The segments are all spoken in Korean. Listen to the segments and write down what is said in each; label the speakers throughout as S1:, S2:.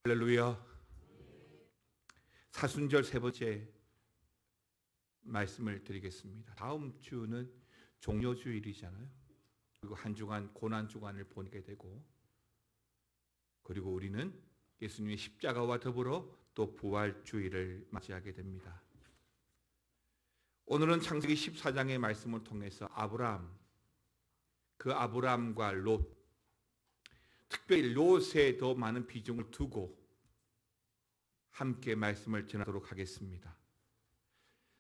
S1: 할렐루야. 사순절 세 번째 말씀을 드리겠습니다. 다음 주는 종료주일이잖아요. 그리고 한 주간 고난 주간을 보내게 되고, 그리고 우리는 예수님의 십자가와 더불어 또 부활주일을 맞이하게 됩니다. 오늘은 창세기 14장의 말씀을 통해서 그 아브람과 롯, 특별히 롯에 더 많은 비중을 두고 함께 말씀을 전하도록 하겠습니다.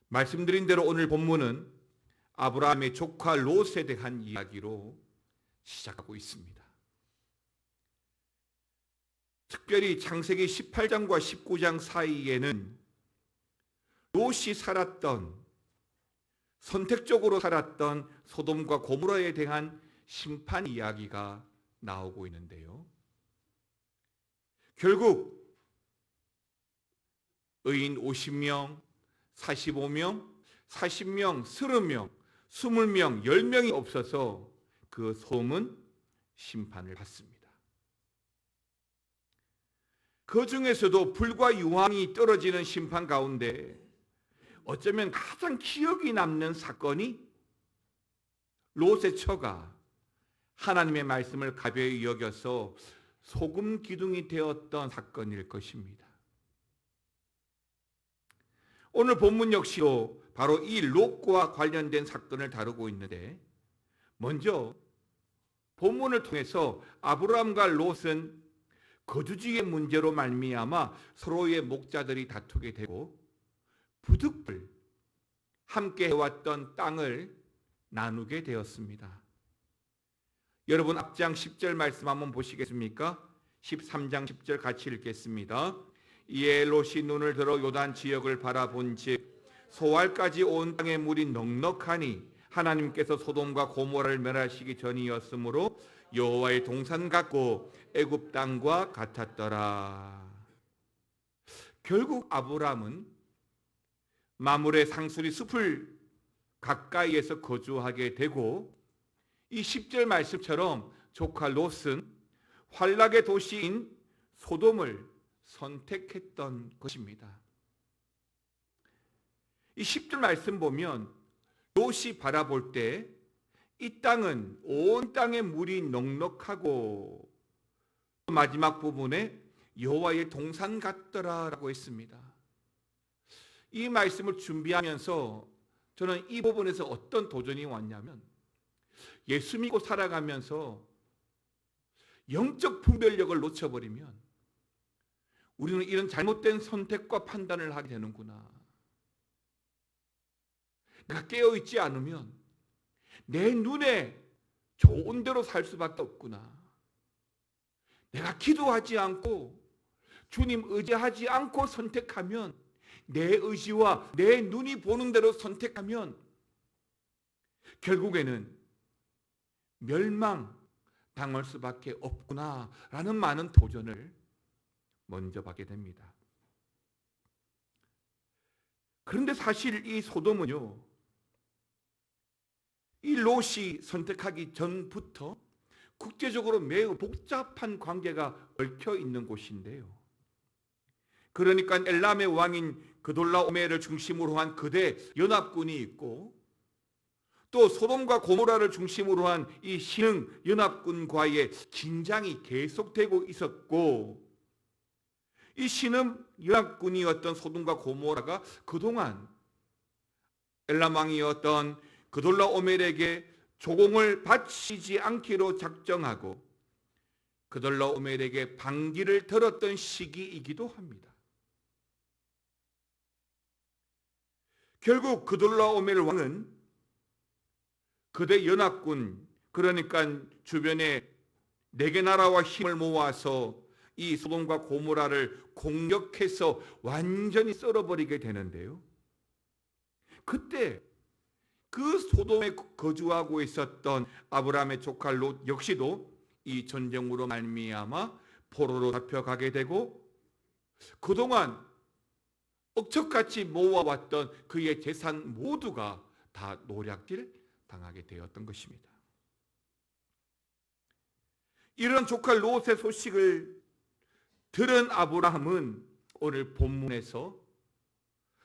S1: 말씀드린 대로 오늘 본문은 아브라함의 조카 롯에 대한 이야기로 시작하고 있습니다. 특별히 창세기 18장과 19장 사이에는 롯이 선택적으로 살았던 소돔과 고모라에 대한 심판 이야기가 나오고 있는데요. 결국 의인 50명, 45명, 40명, 30명, 20명, 10명이 없어서 그 소돔은 심판을 받습니다. 그 중에서도 불과 유황이 떨어지는 심판 가운데 어쩌면 가장 기억이 남는 사건이 롯의 처가 하나님의 말씀을 가벼이 여겨서 소금 기둥이 되었던 사건일 것입니다. 오늘 본문 역시도 바로 이 롯과 관련된 사건을 다루고 있는데, 먼저 본문을 통해서 아브라함과 롯은 거주지의 문제로 말미암아 서로의 목자들이 다투게 되고 부득불 함께 해왔던 땅을 나누게 되었습니다. 여러분 앞장 10절 말씀 한번 보시겠습니까? 13장 10절 같이 읽겠습니다. 이에 롯이 눈을 들어 요단 지역을 바라본즉 소알까지 온 땅의 물이 넉넉하니 하나님께서 소돔과 고모라를 멸하시기 전이었으므로 여호와의 동산 같고 애굽 땅과 같았더라. 결국 아브람은 마물의 상수리 숲을 가까이에서 거주하게 되고, 이 10절 말씀처럼 조카 롯은 환락의 도시인 소돔을 선택했던 것입니다. 이 10절 말씀 보면 롯이 바라볼 때 이 땅은 온 땅의 물이 넉넉하고 마지막 부분에 여호와의 동산 같더라라고 했습니다. 이 말씀을 준비하면서 저는 이 부분에서 어떤 도전이 왔냐면, 예수 믿고 살아가면서 영적 분별력을 놓쳐버리면 우리는 이런 잘못된 선택과 판단을 하게 되는구나. 내가 깨어있지 않으면 내 눈에 좋은 대로 살 수밖에 없구나. 내가 기도하지 않고 주님 의지하지 않고 선택하면, 내 의지와 내 눈이 보는 대로 선택하면 결국에는 멸망당할 수밖에 없구나라는 많은 도전을 먼저 받게 됩니다. 그런데 사실 이 소돔은요, 이 롯이 선택하기 전부터 국제적으로 매우 복잡한 관계가 얽혀 있는 곳인데요. 그러니까 엘람의 왕인 그돌라오메를 중심으로 한 그대 연합군이 있고, 또 소돔과 고모라를 중심으로 한 이 신흥 연합군과의 긴장이 계속되고 있었고, 이 신흥 연합군이었던 소돔과 고모라가 그동안 엘람 왕이었던 그돌라오멜에게 조공을 바치지 않기로 작정하고 그돌라오멜에게 반기를 들었던 시기이기도 합니다. 결국 그돌라오멜 왕은 그대 연합군, 그러니까 주변에 4개 나라와 힘을 모아서 이 소돔과 고모라를 공격해서 완전히 썰어버리게 되는데요. 그때 그 소돔에 거주하고 있었던 아브라함의 조카 롯 역시도 이 전쟁으로 말미암아 포로로 잡혀가게 되고, 그동안 억척같이 모아왔던 그의 재산 모두가 다 노략질 당하게 되었던 것입니다. 이런 조카 롯의 소식을 들은 아브라함은 오늘 본문에서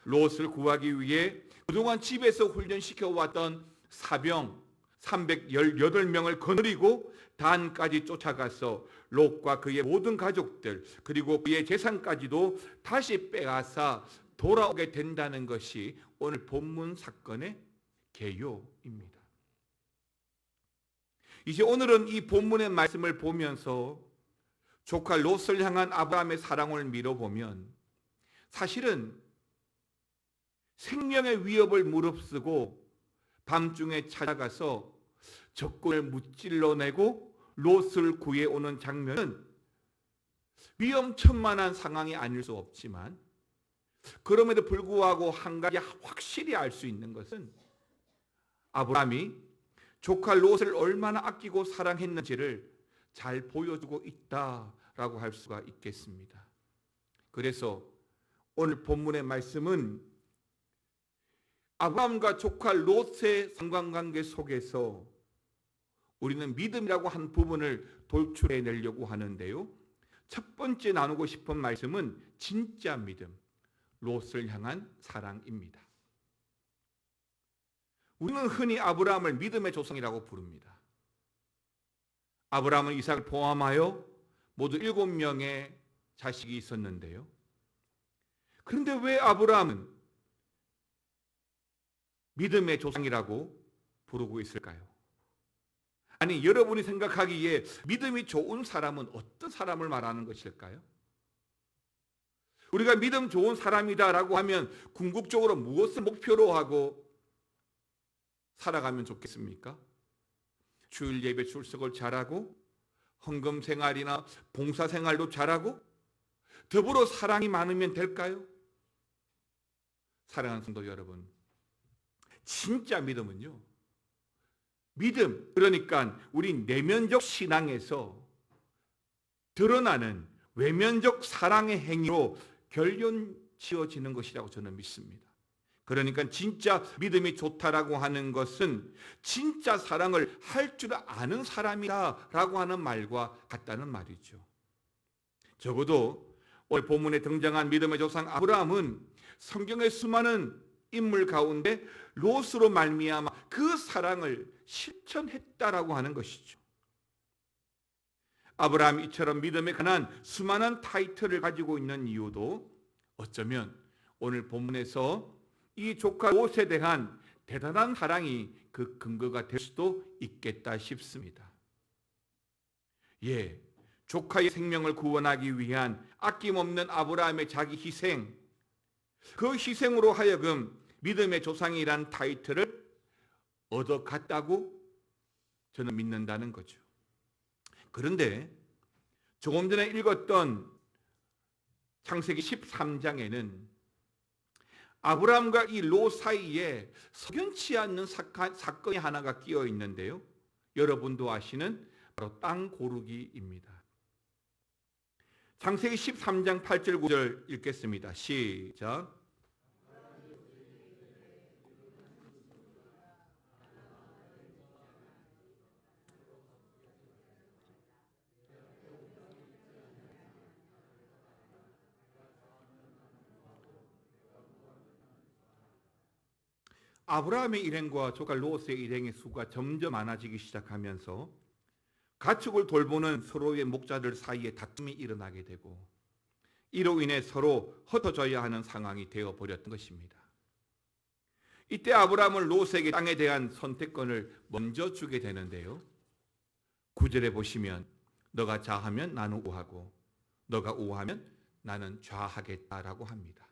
S1: 롯을 구하기 위해 그동안 집에서 훈련시켜 왔던 사병 318명을 거느리고 단까지 쫓아가서 롯과 그의 모든 가족들 그리고 그의 재산까지도 다시 빼앗아 돌아오게 된다는 것이 오늘 본문 사건의 개요입니다. 이제 오늘은 이 본문의 말씀을 보면서 조카 롯을 향한 아브라함의 사랑을 미뤄보면 사실은 생명의 위협을 무릅쓰고 밤중에 찾아가서 적군을 무찔러내고 롯을 구해오는 장면은 위험천만한 상황이 아닐 수 없지만 그럼에도 불구하고 한 가지 확실히 알 수 있는 것은 아브라함이 조카 롯을 얼마나 아끼고 사랑했는지를 잘 보여주고 있다라고 할 수가 있겠습니다. 그래서 오늘 본문의 말씀은 아브라함과 조카 롯의 상관관계 속에서 우리는 믿음이라고 한 부분을 돌출해내려고 하는데요. 첫 번째 나누고 싶은 말씀은 진짜 믿음, 롯을 향한 사랑입니다. 우리는 흔히 아브라함을 믿음의 조상이라고 부릅니다. 아브라함은 이삭을 포함하여 모두 7명의 자식이 있었는데요. 그런데 왜 아브라함은 믿음의 조상이라고 부르고 있을까요? 아니, 여러분이 생각하기에 믿음이 좋은 사람은 어떤 사람을 말하는 것일까요? 우리가 믿음 좋은 사람이다라고 하면 궁극적으로 무엇을 목표로 하고 살아가면 좋겠습니까? 주일 예배 출석을 잘하고 헌금 생활이나 봉사 생활도 잘하고 더불어 사랑이 많으면 될까요? 사랑하는 성도 여러분, 진짜 믿음은요, 믿음, 그러니까 우리 내면적 신앙에서 드러나는 외면적 사랑의 행위로 결론 지어지는 것이라고 저는 믿습니다. 그러니까 진짜 믿음이 좋다라고 하는 것은 진짜 사랑을 할 줄 아는 사람이다라고 하는 말과 같다는 말이죠. 적어도 오늘 본문에 등장한 믿음의 조상 아브라함은 성경의 수많은 인물 가운데 롯으로 말미암아 그 사랑을 실천했다라고 하는 것이죠. 아브라함이 이처럼 믿음에 관한 수많은 타이틀을 가지고 있는 이유도 어쩌면 오늘 본문에서 이 조카 롯에 대한 대단한 사랑이 그 근거가 될 수도 있겠다 싶습니다. 예, 조카의 생명을 구원하기 위한 아낌없는 아브라함의 자기 희생, 그 희생으로 하여금 믿음의 조상이란 타이틀을 얻어갔다고 저는 믿는다는 거죠. 그런데 조금 전에 읽었던 창세기 13장에는 아브라함과 이 롯 사이에 석연치 않는 사건이 하나가 끼어 있는데요. 여러분도 아시는 바로 땅 고르기입니다. 창세기 13장 8절 9절 읽겠습니다. 시작. 아브라함의 일행과 조카 롯의 일행의 수가 점점 많아지기 시작하면서 가축을 돌보는 서로의 목자들 사이에 다툼이 일어나게 되고 이로 인해 서로 흩어져야 하는 상황이 되어버렸던 것입니다. 이때 아브라함은 롯에게 땅에 대한 선택권을 먼저 주게 되는데요. 9절에 보시면 너가 좌하면 나는 우하고 너가 우하면 나는 좌하겠다라고 합니다.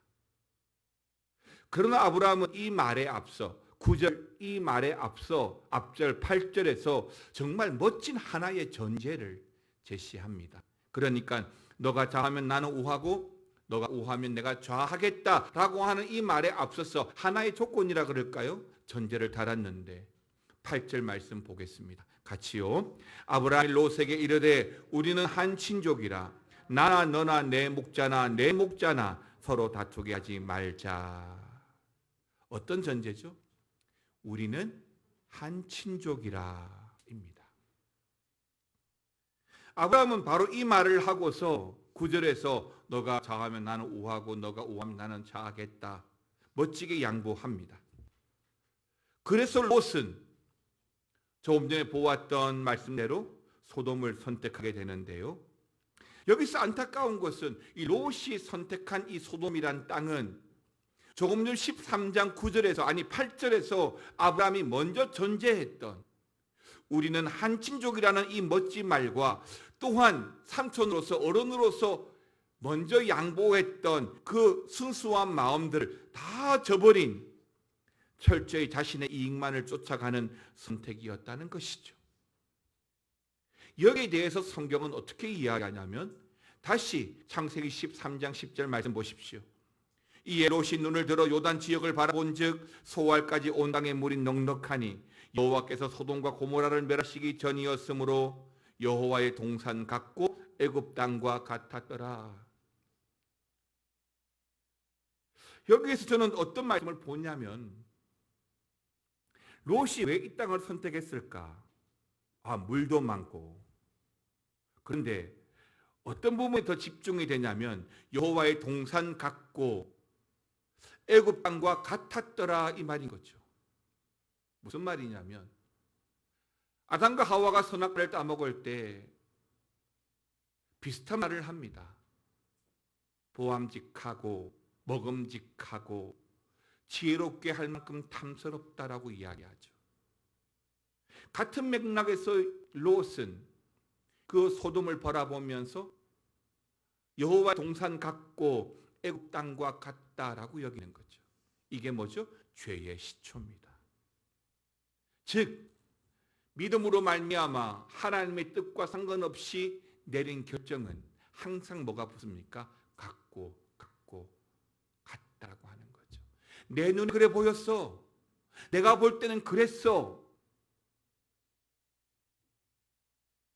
S1: 그러나 아브라함은 이 말에 앞서 9절 이 말에 앞서 앞절 8절에서 정말 멋진 하나의 전제를 제시합니다. 그러니까 너가 좌하면 나는 우하고 너가 우하면 내가 좌하겠다라고 하는 이 말에 앞서서 하나의 조건이라 그럴까요? 전제를 달았는데 8절 말씀 보겠습니다. 같이요. 아브라함이 롯에게 이르되 우리는 한 친족이라 나나 너나 내 목자나 내 목자나 서로 다투게 하지 말자. 어떤 전제죠? 우리는 한 친족이라 입니다. 아브라함은 바로 이 말을 하고서 9절에서 너가 좌하면 나는 우하고 너가 우하면 나는 좌하겠다. 멋지게 양보합니다. 그래서 롯은 조금 전에 보았던 말씀대로 소돔을 선택하게 되는데요. 여기서 안타까운 것은 이 롯이 선택한 이 소돔이란 땅은 조금 전 13장 9절에서 아니 8절에서 아브라함이 먼저 전제했던 우리는 한 친족이라는 이 멋진 말과 또한 삼촌으로서 어른으로서 먼저 양보했던 그 순수한 마음들을 다 저버린 철저히 자신의 이익만을 쫓아가는 선택이었다는 것이죠. 여기에 대해서 성경은 어떻게 이야기하냐면 다시 창세기 13장 10절 말씀 보십시오. 이에 롯이 눈을 들어 요단 지역을 바라본즉 소알까지 온 땅의 물이 넉넉하니 여호와께서 소돔과 고모라를 멸하시기 전이었으므로 여호와의 동산 같고 애굽 땅과 같았더라. 여기에서 저는 어떤 말씀을 보냐면 롯이 왜 이 땅을 선택했을까? 물도 많고. 그런데 어떤 부분에 더 집중이 되냐면 여호와의 동산 같고 애굽 땅과 같았더라 이 말인 거죠. 무슨 말이냐면 아담과 하와가 선악과를 따먹을 때 비슷한 말을 합니다. 보암직하고 먹음직하고 지혜롭게 할 만큼 탐스럽다라고 이야기하죠. 같은 맥락에서 롯은 그 소돔을 바라보면서 여호와 동산 같고 애굽 땅과 같다라고 여기는 거죠. 이게 뭐죠? 죄의 시초입니다. 즉 믿음으로 말미암아 하나님의 뜻과 상관없이 내린 결정은 항상 뭐가 붙습니까? 같고 같다라고 하는 거죠. 내 눈에 그래 보였어. 내가 볼 때는 그랬어.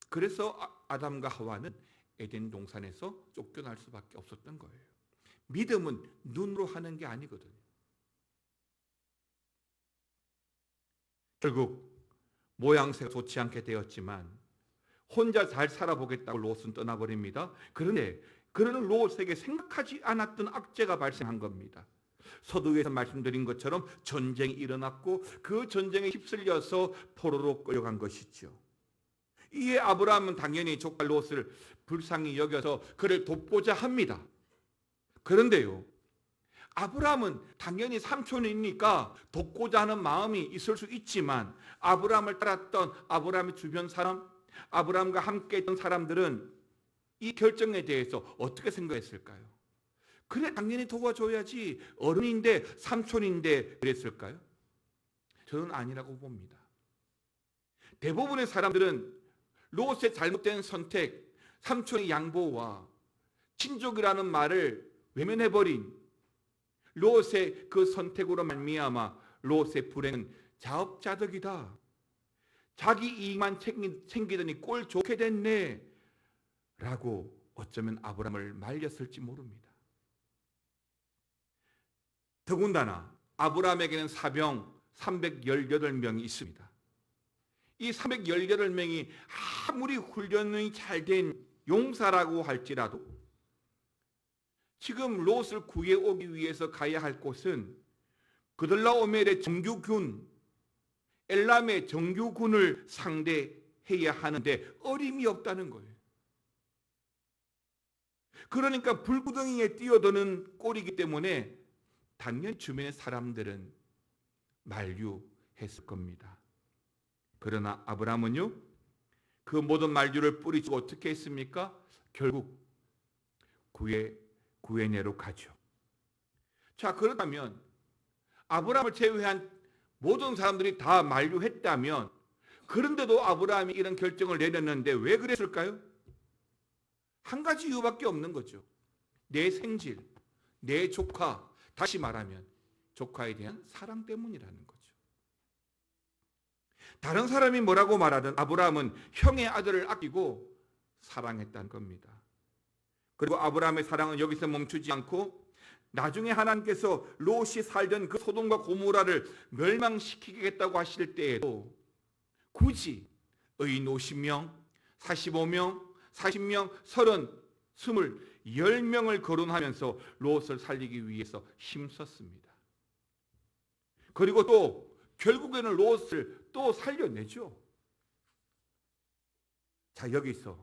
S1: 그래서 아담과 하와는 에덴 동산에서 쫓겨날 수밖에 없었던 거예요. 믿음은 눈으로 하는 게 아니거든요. 결국 모양새가 좋지 않게 되었지만 혼자 잘 살아보겠다고 롯은 떠나버립니다. 그런데 그러는 롯에게 생각하지 않았던 악재가 발생한 겁니다. 서두에서 말씀드린 것처럼 전쟁이 일어났고 그 전쟁에 휩쓸려서 포로로 끌려간 것이죠. 이에 아브라함은 당연히 조카 롯을 불쌍히 여겨서 그를 돕고자 합니다. 그런데요, 아브라함은 당연히 삼촌이니까 돕고자 하는 마음이 있을 수 있지만 아브라함을 따랐던 아브라함의 주변 사람, 아브라함과 함께 했던 사람들은 이 결정에 대해서 어떻게 생각했을까요? 그래 당연히 도와줘야지, 어른인데 삼촌인데 그랬을까요? 저는 아니라고 봅니다. 대부분의 사람들은 롯의 잘못된 선택, 삼촌의 양보와 친족이라는 말을 외면해버린 롯의 그 선택으로 말미암아 롯의 불행은 자업자득이다. 자기 이익만 챙기더니 꼴 좋게 됐네 라고 어쩌면 아브라함을 말렸을지 모릅니다. 더군다나 아브라함에게는 사병 318명이 있습니다. 이 318명이 아무리 훈련이 잘 된 용사라고 할지라도 지금 롯을 구해오기 위해서 가야 할 곳은 그들라오멜의 정규군, 엘람의 정규군을 상대해야 하는데 어림이 없다는 거예요. 그러니까 불구덩이에 뛰어드는 꼴이기 때문에 당연히 주변의 사람들은 만류했을 겁니다. 그러나 아브라함은요, 그 모든 만류를 뿌리치고 어떻게 했습니까? 결국 구에네로 가죠. 자, 그렇다면 아브라함을 제외한 모든 사람들이 다 만류했다면, 그런데도 아브라함이 이런 결정을 내렸는데 왜 그랬을까요? 한 가지 이유밖에 없는 거죠. 내 생질, 내 조카, 다시 말하면 조카에 대한 사랑 때문이라는 거죠. 다른 사람이 뭐라고 말하든 아브라함은 형의 아들을 아끼고 사랑했다는 겁니다. 그리고 아브라함의 사랑은 여기서 멈추지 않고 나중에 하나님께서 롯이 살던 그 소돔과 고모라를 멸망시키겠다고 하실 때에도 굳이 의인 50명, 45명, 40명, 30 10명을 거론하면서 롯을 살리기 위해서 힘썼습니다. 그리고 또 결국에는 롯을 또 살려내죠. 자, 여기서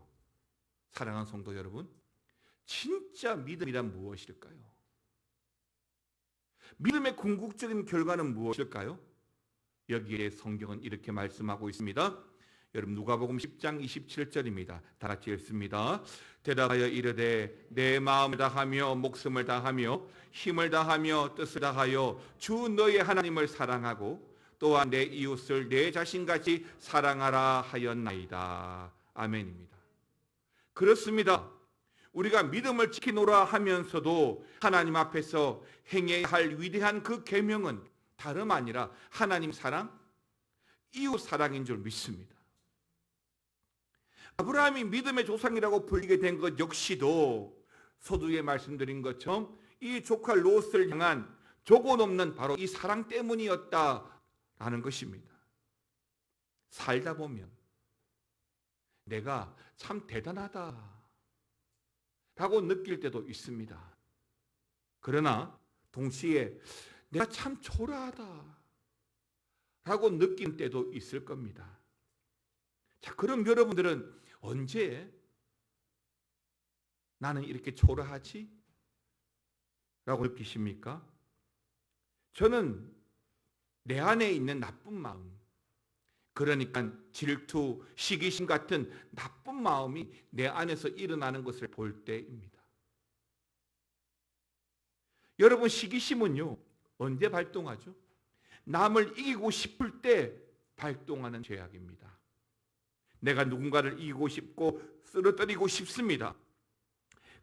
S1: 사랑하는 성도 여러분, 진짜 믿음이란 무엇일까요? 믿음의 궁극적인 결과는 무엇일까요? 여기에 성경은 이렇게 말씀하고 있습니다. 여러분, 누가복음 10장 27절입니다. 다 같이 읽습니다. 대답하여 이르되 내 마음을 다하며 목숨을 다하며 힘을 다하며 뜻을 다하여 주 너의 하나님을 사랑하고 또한 내 이웃을 내 자신같이 사랑하라 하였나이다. 아멘입니다. 그렇습니다. 우리가 믿음을 지키노라 하면서도 하나님 앞에서 행해야 할 위대한 그 계명은 다름 아니라 하나님 사랑, 이웃 사랑인 줄 믿습니다. 아브라함이 믿음의 조상이라고 불리게 된 것 역시도 서두에 말씀드린 것처럼 이 조카 롯을 향한 조건 없는 바로 이 사랑 때문이었다라는 것입니다. 살다 보면 내가 참 대단하다 라고 느낄 때도 있습니다. 그러나 동시에 내가 참 초라하다 라고 느낀 때도 있을 겁니다. 자, 그럼 여러분들은 언제 나는 이렇게 초라하지? 라고 느끼십니까? 저는 내 안에 있는 나쁜 마음, 그러니까 질투, 시기심 같은 나쁜 마음이 내 안에서 일어나는 것을 볼 때입니다. 여러분, 시기심은요, 언제 발동하죠? 남을 이기고 싶을 때 발동하는 죄악입니다. 내가 누군가를 이기고 싶고 쓰러뜨리고 싶습니다.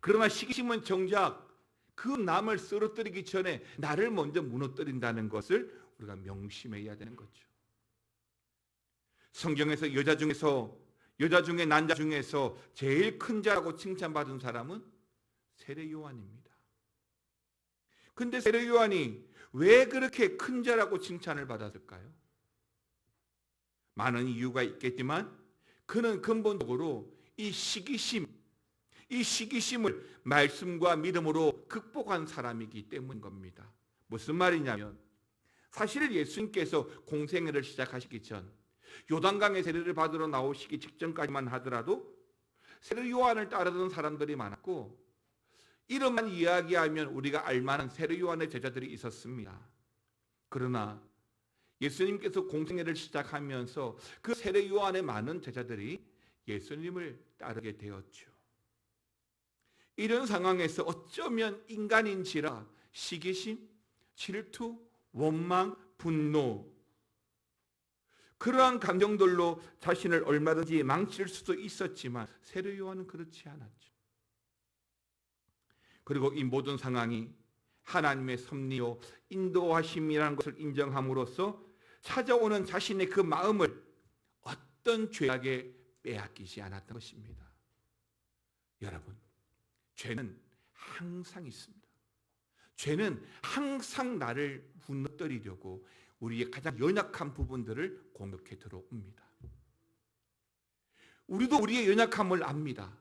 S1: 그러나 시기심은 정작 그 남을 쓰러뜨리기 전에 나를 먼저 무너뜨린다는 것을 우리가 명심해야 되는 거죠. 성경에서 여자 중에 난자 중에서 제일 큰 자라고 칭찬받은 사람은 세례 요한입니다. 근데 세례 요한이 왜 그렇게 큰 자라고 칭찬을 받았을까요? 많은 이유가 있겠지만 그는 근본적으로 이 시기심을 말씀과 믿음으로 극복한 사람이기 때문인 겁니다. 무슨 말이냐면 사실 예수님께서 공생애를 시작하시기 전 요단강에 세례를 받으러 나오시기 직전까지만 하더라도 세례 요한을 따르던 사람들이 많았고 이름만 이야기하면 우리가 알만한 세례 요한의 제자들이 있었습니다. 그러나 예수님께서 공생애를 시작하면서 그 세례 요한의 많은 제자들이 예수님을 따르게 되었죠. 이런 상황에서 어쩌면 인간인지라 시기심, 질투, 원망, 분노, 그러한 감정들로 자신을 얼마든지 망칠 수도 있었지만 세례 요한은 그렇지 않았죠. 그리고 이 모든 상황이 하나님의 섭리요 인도하심이라는 것을 인정함으로써 찾아오는 자신의 그 마음을 어떤 죄악에 빼앗기지 않았던 것입니다. 여러분, 죄는 항상 있습니다. 죄는 항상 나를 무너뜨리려고 우리의 가장 연약한 부분들을 공격해 들어옵니다. 우리도 우리의 연약함을 압니다.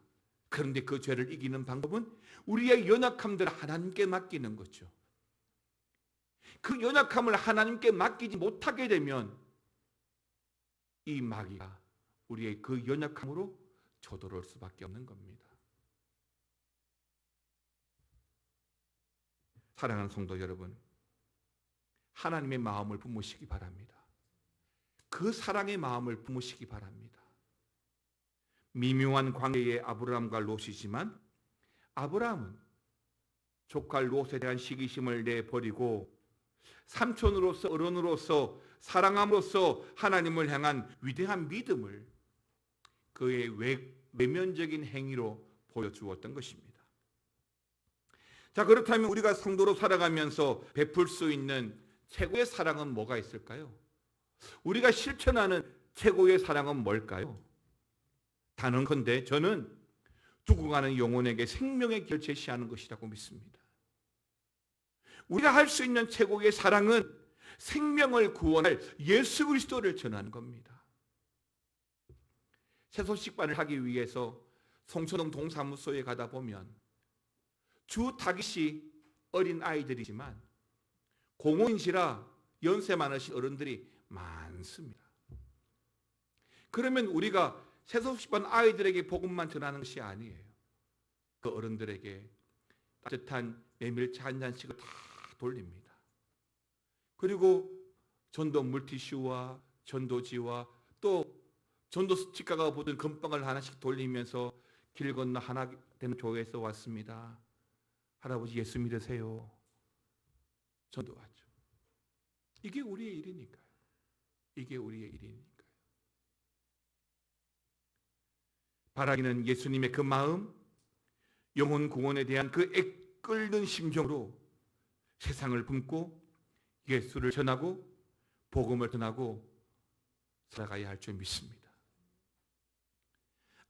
S1: 그런데 그 죄를 이기는 방법은 우리의 연약함들을 하나님께 맡기는 거죠. 그 연약함을 하나님께 맡기지 못하게 되면 이 마귀가 우리의 그 연약함으로 저돌할 수밖에 없는 겁니다. 사랑하는 성도 여러분, 하나님의 마음을 품으시기 바랍니다. 그 사랑의 마음을 품으시기 바랍니다. 미묘한 관계의 아브라함과 롯이지만 아브라함은 조카 롯에 대한 시기심을 내버리고 삼촌으로서 어른으로서 사랑함으로써 하나님을 향한 위대한 믿음을 그의 외면적인 행위로 보여주었던 것입니다. 자, 그렇다면 우리가 성도로 살아가면서 베풀 수 있는 최고의 사랑은 뭐가 있을까요? 우리가 실천하는 최고의 사랑은 뭘까요? 단언컨대 저는 죽어가는 영혼에게 생명의 길을 제시하는 것이라고 믿습니다. 우리가 할 수 있는 최고의 사랑은 생명을 구원할 예수 그리스도를 전하는 겁니다. 새 소식반을 하기 위해서 송천동 동사무소에 가다 보면 주 타깃이 어린 아이들이지만 공원시라 연세 많으신 어른들이 많습니다. 그러면 우리가 세속시반 아이들에게 복음만 전하는 것이 아니에요. 그 어른들에게 따뜻한 메밀차 한 잔씩을 다 돌립니다. 그리고 전도 물티슈와 전도지와 또 전도 직가가 보던 금빵을 하나씩 돌리면서 길 건너 하나 되는 교회에서 왔습니다. 할아버지 예수 믿으세요. 전도하죠. 이게 우리의 일이니까요. 이게 우리의 일이니까요. 바라기는 예수님의 그 마음, 영혼 구원에 대한 그 애끓는 심정으로 세상을 품고 예수를 전하고 복음을 전하고 살아가야 할 줄 믿습니다.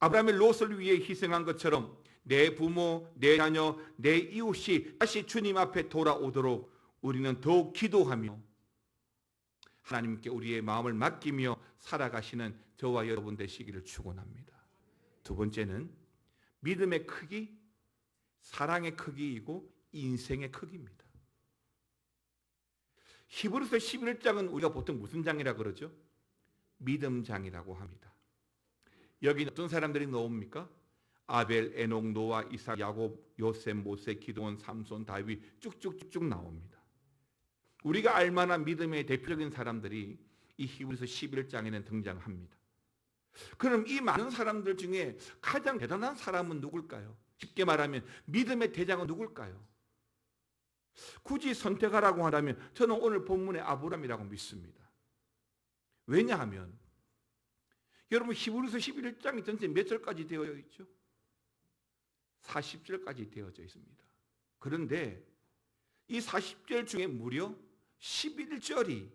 S1: 아브라함이 롯을 위해 희생한 것처럼 내 부모, 내 자녀, 내 이웃이 다시 주님 앞에 돌아오도록 우리는 더욱 기도하며 하나님께 우리의 마음을 맡기며 살아가시는 저와 여러분 되시기를 축원합니다. 두 번째는 믿음의 크기, 사랑의 크기이고 인생의 크기입니다. 히브리서 11장은 우리가 보통 무슨 장이라고 그러죠? 믿음장이라고 합니다. 여기 어떤 사람들이 나옵니까? 아벨, 에녹, 노아, 이삭, 야곱, 요셉, 모세, 기드온, 삼손, 다윗 쭉쭉쭉쭉 나옵니다. 우리가 알만한 믿음의 대표적인 사람들이 이 히브리서 11장에는 등장합니다. 그럼 이 많은 사람들 중에 가장 대단한 사람은 누굴까요? 쉽게 말하면 믿음의 대장은 누굴까요? 굳이 선택하라고 하라면 저는 오늘 본문의 아브라함이라고 믿습니다. 왜냐하면 여러분 히브리서 11장이 전체 몇 절까지 되어 있죠? 40절까지 되어져 있습니다. 그런데 이 40절 중에 무려 11절이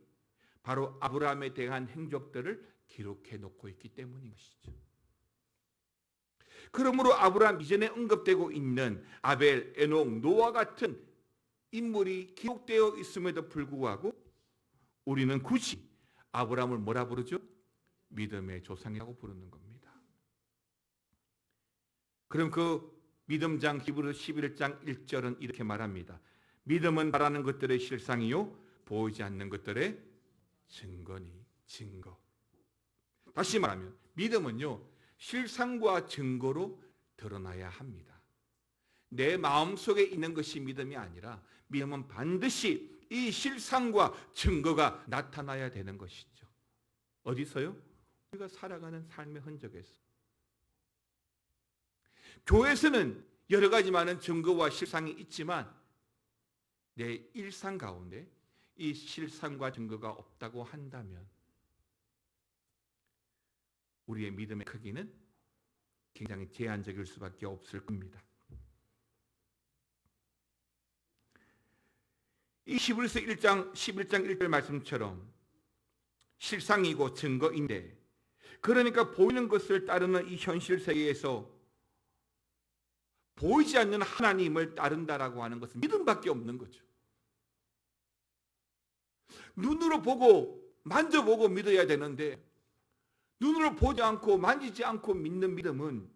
S1: 바로 아브라함에 대한 행적들을 기록해 놓고 있기 때문인 것이죠. 그러므로 아브라함 이전에 언급되고 있는 아벨, 에녹, 노아 같은 인물이 기록되어 있음에도 불구하고 우리는 굳이 아브라함을 뭐라 부르죠? 믿음의 조상이라고 부르는 겁니다. 그럼 그 믿음장 히브리서 11장 1절은 이렇게 말합니다. 믿음은 바라는 것들의 실상이요 보이지 않는 것들의 증거니 증거. 다시 말하면 믿음은요 실상과 증거로 드러나야 합니다. 내 마음속에 있는 것이 믿음이 아니라 믿음은 반드시 이 실상과 증거가 나타나야 되는 것이죠. 어디서요? 우리가 살아가는 삶의 흔적에서. 교회에서는 여러 가지 많은 증거와 실상이 있지만 내 일상 가운데 이 실상과 증거가 없다고 한다면 우리의 믿음의 크기는 굉장히 제한적일 수밖에 없을 겁니다. 이 히브리서 11장 1절 말씀처럼 실상이고 증거인데 그러니까 보이는 것을 따르는 이 현실 세계에서 보이지 않는 하나님을 따른다라고 하는 것은 믿음밖에 없는 거죠. 눈으로 보고 만져보고 믿어야 되는데 눈으로 보지 않고 만지지 않고 믿는 믿음은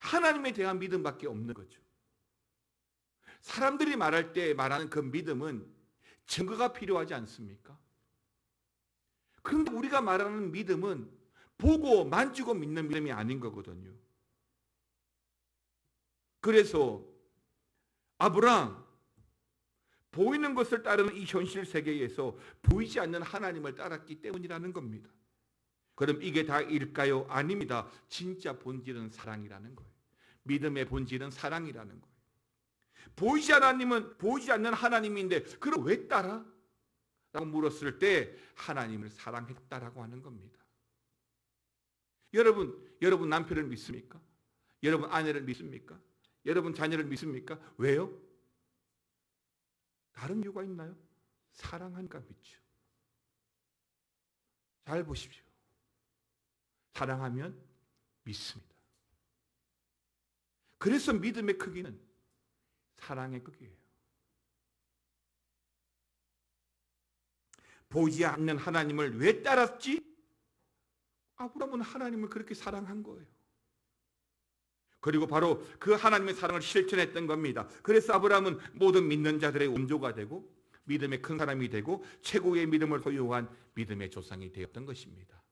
S1: 하나님에 대한 믿음밖에 없는 거죠. 사람들이 말할 때 말하는 그 믿음은 증거가 필요하지 않습니까? 그런데 우리가 말하는 믿음은 보고 만지고 믿는 믿음이 아닌 거거든요. 그래서 아브라함 보이는 것을 따르는 이 현실 세계에서 보이지 않는 하나님을 따랐기 때문이라는 겁니다. 그럼 이게 다 일까요? 아닙니다. 진짜 본질은 사랑이라는 거예요. 믿음의 본질은 사랑이라는 거예요. 보이지 않는 하나님인데 그럼 왜 따라? 라고 물었을 때 하나님을 사랑했다라고 하는 겁니다. 여러분 남편을 믿습니까? 여러분 아내를 믿습니까? 여러분 자녀를 믿습니까? 왜요? 다른 이유가 있나요? 사랑하니까 믿죠. 잘 보십시오. 사랑하면 믿습니다. 그래서 믿음의 크기는 사랑의 크기예요. 보이지 않는 하나님을 왜 따랐지? 아브라함은 하나님을 그렇게 사랑한 거예요. 그리고 바로 그 하나님의 사랑을 실천했던 겁니다. 그래서 아브라함은 모든 믿는 자들의 원조가 되고 믿음의 큰 사람이 되고 최고의 믿음을 소유한 믿음의 조상이 되었던 것입니다.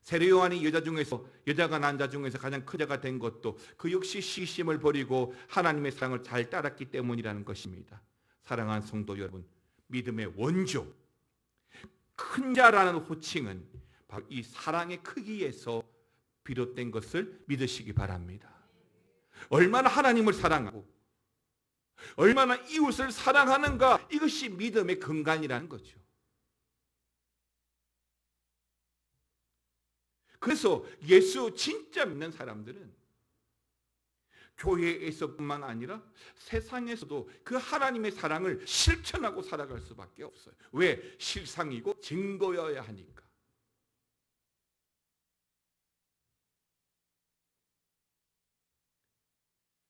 S1: 세례 요한이 여자가 난 자 중에서 가장 큰 자가 된 것도 그 역시 시심을 버리고 하나님의 사랑을 잘 따랐기 때문이라는 것입니다. 사랑하는 성도 여러분, 믿음의 원조, 큰 자라는 호칭은 바로 이 사랑의 크기에서 비롯된 것을 믿으시기 바랍니다. 얼마나 하나님을 사랑하고 얼마나 이웃을 사랑하는가, 이것이 믿음의 근간이라는 거죠. 그래서 예수 진짜 믿는 사람들은 교회에서뿐만 아니라 세상에서도 그 하나님의 사랑을 실천하고 살아갈 수밖에 없어요. 왜? 실상이고 증거여야 하니까.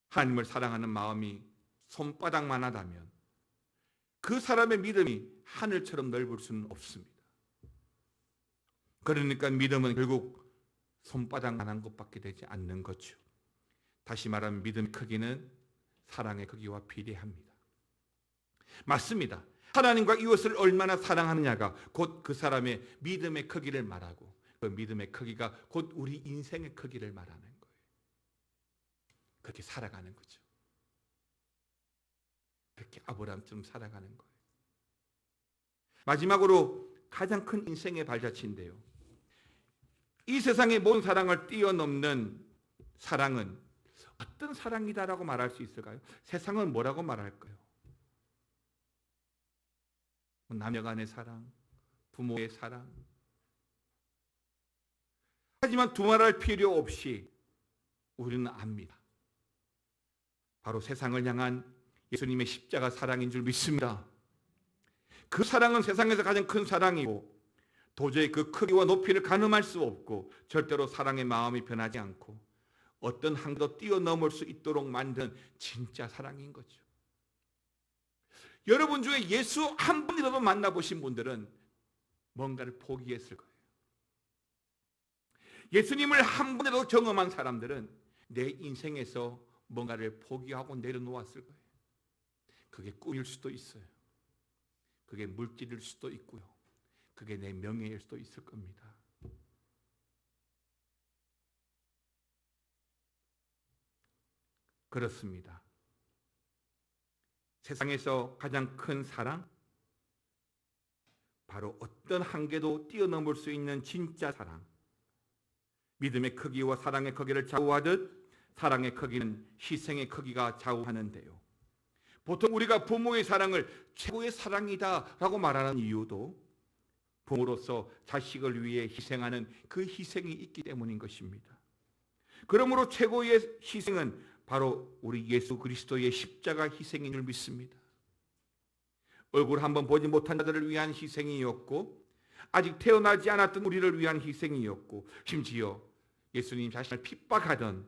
S1: 하나님을 사랑하는 마음이 손바닥만 하다면 그 사람의 믿음이 하늘처럼 넓을 수는 없습니다. 그러니까 믿음은 결국 손바닥만한 것밖에 되지 않는 거죠. 다시 말하면 믿음의 크기는 사랑의 크기와 비례합니다. 맞습니다. 하나님과 이웃을 얼마나 사랑하느냐가 곧 그 사람의 믿음의 크기를 말하고, 그 믿음의 크기가 곧 우리 인생의 크기를 말하는 거예요. 그렇게 살아가는 거죠. 그렇게 아브라함처럼 살아가는 거예요. 마지막으로 가장 큰 인생의 발자취인데요, 이 세상의 모든 사랑을 뛰어넘는 사랑은 어떤 사랑이다라고 말할 수 있을까요? 세상은 뭐라고 말할까요? 남녀간의 사랑, 부모의 사랑. 하지만 두말할 필요 없이 우리는 압니다. 바로 세상을 향한 예수님의 십자가 사랑인 줄 믿습니다. 그 사랑은 세상에서 가장 큰 사랑이고 도저히 그 크기와 높이를 가늠할 수 없고 절대로 사랑의 마음이 변하지 않고 어떤 한도 뛰어넘을 수 있도록 만든 진짜 사랑인 거죠. 여러분 중에 예수 한 번이라도 만나보신 분들은 뭔가를 포기했을 거예요. 예수님을 한 번이라도 경험한 사람들은 내 인생에서 뭔가를 포기하고 내려놓았을 거예요. 그게 꿈일 수도 있어요. 그게 물질일 수도 있고요. 그게 내 명예일 수도 있을 겁니다. 그렇습니다. 세상에서 가장 큰 사랑, 바로 어떤 한계도 뛰어넘을 수 있는 진짜 사랑, 믿음의 크기와 사랑의 크기를 좌우하듯 사랑의 크기는 희생의 크기가 좌우하는데요, 보통 우리가 부모의 사랑을 최고의 사랑이다라고 말하는 이유도 부모로서 자식을 위해 희생하는 그 희생이 있기 때문인 것입니다. 그러므로 최고의 희생은 바로 우리 예수 그리스도의 십자가 희생인 줄 믿습니다. 얼굴 한번 보지 못한 자들을 위한 희생이었고, 아직 태어나지 않았던 우리를 위한 희생이었고, 심지어 예수님 자신을 핍박하던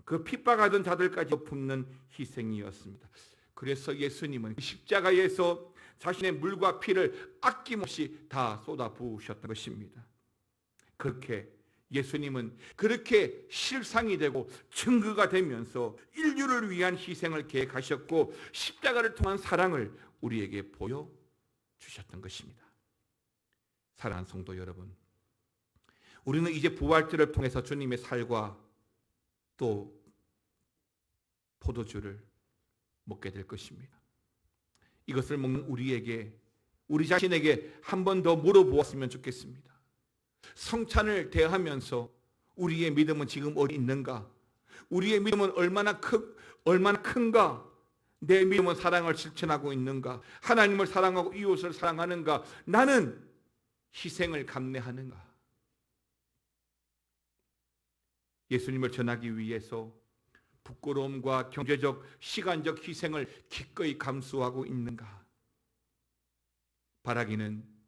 S1: 그 핍박하던 자들까지 품는 희생이었습니다. 그래서 예수님은 십자가에서 자신의 물과 피를 아낌없이 다 쏟아 부으셨던 것입니다. 그렇게 예수님은 그렇게 실상이 되고 증거가 되면서 인류를 위한 희생을 계획하셨고 십자가를 통한 사랑을 우리에게 보여주셨던 것입니다. 사랑하는 성도 여러분, 우리는 이제 부활절을 통해서 주님의 살과 또 포도주를 먹게 될 것입니다. 이것을 먹는 우리 자신에게 한 번 더 물어보았으면 좋겠습니다. 성찬을 대하면서 우리의 믿음은 지금 어디 있는가? 우리의 믿음은 얼마나 큰가? 내 믿음은 사랑을 실천하고 있는가? 하나님을 사랑하고 이웃을 사랑하는가? 나는 희생을 감내하는가? 예수님을 전하기 위해서 부끄러움과 경제적, 시간적 희생을 기꺼이 감수하고 있는가? 바라기는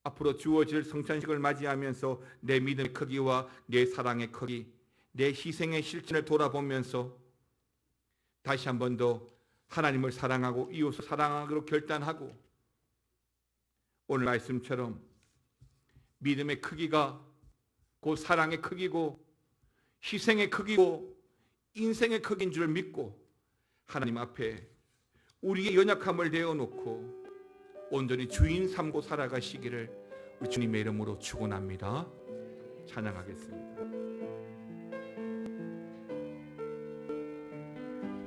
S1: 앞으로 주어질 성찬식을 맞이하면서 내 믿음의 크기와 내 사랑의 크기, 내 희생의 실천을 돌아보면서 다시 한 번 더 하나님을 사랑하고 이웃을 사랑하기로 결단하고, 오늘 말씀처럼 믿음의 크기가 곧 사랑의 크기고 희생의 크기고 인생의 크기인 줄 믿고 하나님 앞에 우리의 연약함을 내어놓고 온전히 주인 삼고 살아가시기를 우리 주님의 이름으로 축원합니다. 찬양하겠습니다.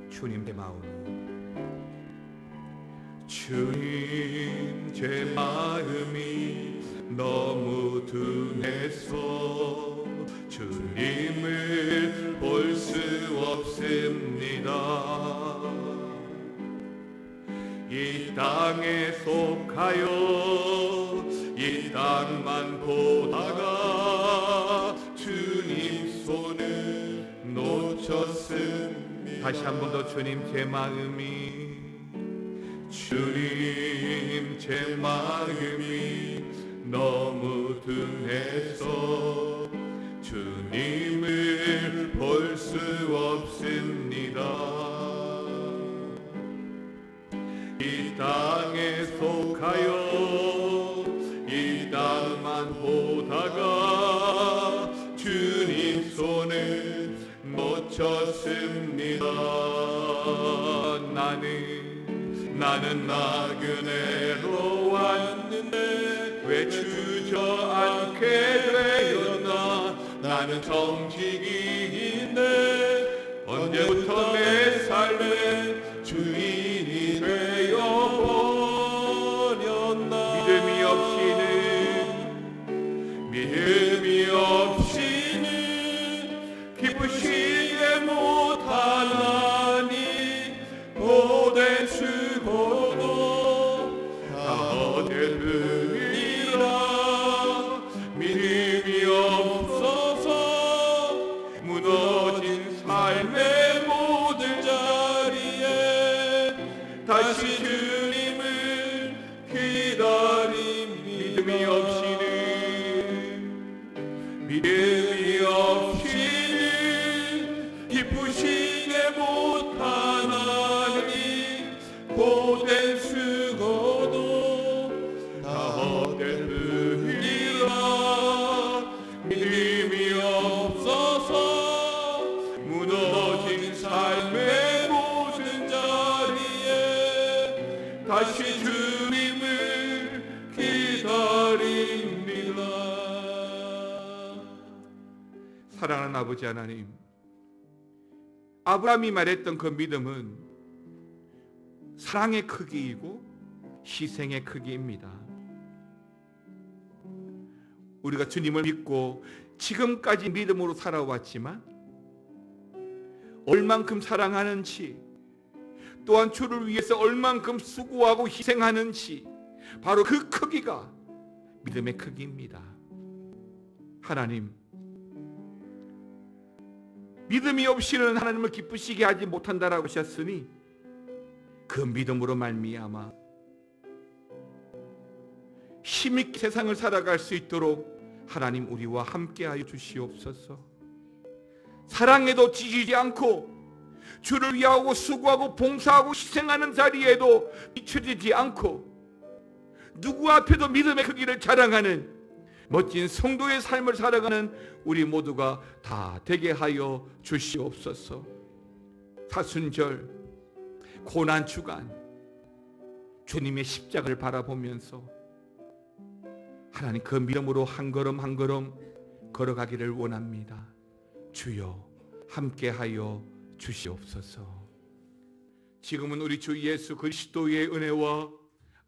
S1: 주님 내 마음이, 주님 제 마음이 너무 둔해서 주님을 볼 수 없습니다. 이 땅에 속하여 이 땅만 보다가 주님 손을 놓쳤습니다. 다시 한 번 더 주님 제 마음이, 주님 제 마음이 너무 둔해서 주님을 볼 수 없습니다. 이 땅에 속하여 이 땅만 보다가 주님 손을 놓쳤습니다. 나는 나그네로 왔는데 왜 주저앉게 되었나. 나는 정직이인데 언제부터 내 삶의 주인이 되어버렸나. 믿음이 없이는 기쁘시게 못하나니 고된 수고도 다 되느니라. 믿음이 없어서 무너진 삶의 모든 자리에 다시 주님을 기다림. 믿음이 없이는 기쁘시게 못하나니 고된 수고도 다 헛되느니라. 믿음이 없어서 무너진 삶의 모든 자리에 다시 주님을 기다립니다. 사랑하는 아버지 하나님, 아브라함이 말했던 그 믿음은 사랑의 크기이고 희생의 크기입니다. 우리가 주님을 믿고 지금까지 믿음으로 살아왔지만 얼만큼 사랑하는지, 또한 주를 위해서 얼만큼 수고하고 희생하는지, 바로 그 크기가 믿음의 크기입니다. 하나님, 믿음이 없이는 하나님을 기쁘시게 하지 못한다라고 하셨으니 그 믿음으로 말미암아 힘있게 세상을 살아갈 수 있도록 하나님 우리와 함께하여 주시옵소서. 사랑에도 지지지 않고 주를 위하고 수고하고 봉사하고 희생하는 자리에도 비춰지지 않고 누구 앞에도 믿음의 크기를 자랑하는 멋진 성도의 삶을 살아가는 우리 모두가 다 되게 하여 주시옵소서. 사순절 고난 주간 주님의 십자가를 바라보면서 하나님 그 믿음으로 한 걸음 한 걸음 걸어가기를 원합니다. 주여 함께하여 주시옵소서. 지금은 우리 주 예수 그리스도의 은혜와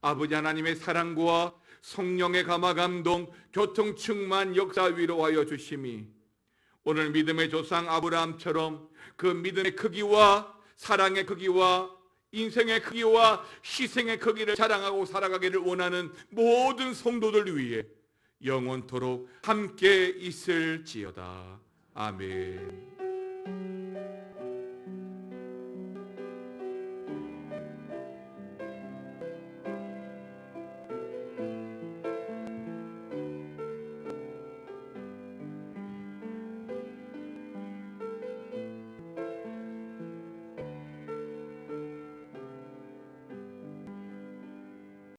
S1: 아버지 하나님의 사랑과 성령의 감화 감동 교통 충만 역사 위로하여 주심이 오늘 믿음의 조상 아브라함처럼 그 믿음의 크기와 사랑의 크기와 인생의 크기와 희생의 크기를 자랑하고 살아가기를 원하는 모든 성도들 위해 영원토록 함께 있을지어다. 아멘.